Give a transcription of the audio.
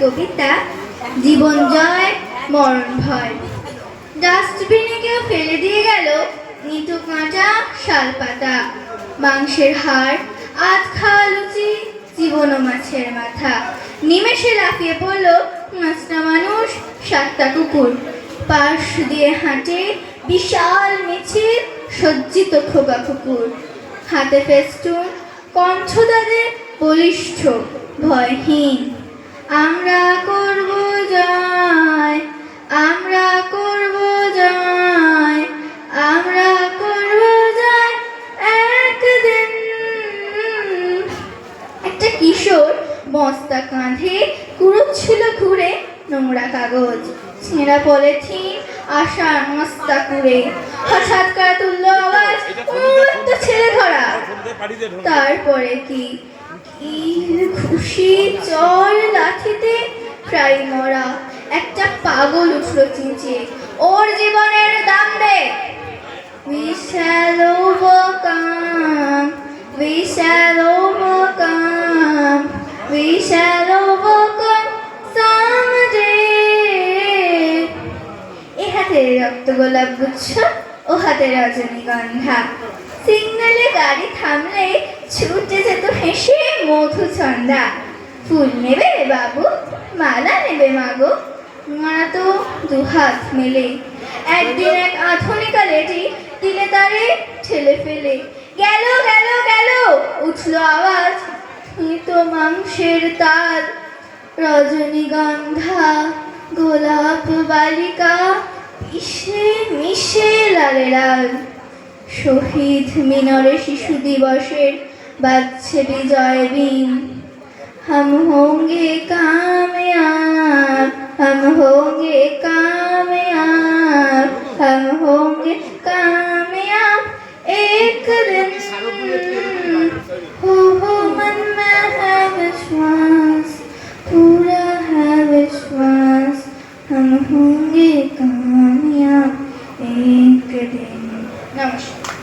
কবিতা জীবন জয় মরণ ভয়। ডাস্টবিনে কেউ ফেলে দিয়ে গেল নিতু কাঁটা শালপাতা, মাংসের হাড়, আধ খাওয়া লুচি, জীবন ও মাছের মাথা। নিমেষে লাফিয়ে পড়ল পাঁচটা মানুষ, সাতটা কুকুর। পাশ দিয়ে হাঁটে বিশাল মিছিল, সজ্জিত খোকা কুকুর। হাতে ফেস্টুন, কণ্ঠ তাদের বলিষ্ঠ ভয়হীন। আমরা করব জয়, আমরা করব জয়, আমরা করব জয় একদিন। একটা কিশোর বস্তা কাঁধে কুড়োচ্ছিল ঘুরে নোংরা কাগজ, ছেঁড়া পলিথিন, আশার মস্তা কুড়ে। হঠাৎ করে তুললো আওয়াজ, তো ছেলে ধরা। তারপরে কি কি খুশি, চল লাঠিতে প্রায় মরা। একটা পাগল উঠলো চেঁচিয়ে, ওর জীবনের দাম দে। We shall overcome, we shall overcome, we shall overcome someday. এ হাতে রক্ত গোলাপ গুচ্ছ, ও হাতে রজনীগন্ধা। সিগনালে গাড়ি থামলে ছুটে যেত হেসে মধুচন্দা। ফুল নেবে বাবু, মালা নেবে মাগো, মারা তো দুহাত মেলে। একদিন এক আধুনিকা লেডি দিলে তারে ঠেলে ফেলে। গেল গেল গেল উঠলো আওয়াজ, তো মাংসের তার। রজনীগন্ধা গোলাপ বালিকা মিশে মিশে লালে লাল। শহীদ মিনারে শিশু দিবসের বাজছে বিজয় বিন। हम होंगे कामयाब, हम होंगे कामयाब, हम होंगे कामयाब एक दिन। हो मन में है विश्वास, पूरा है विश्वास, हम होंगे कामयाब।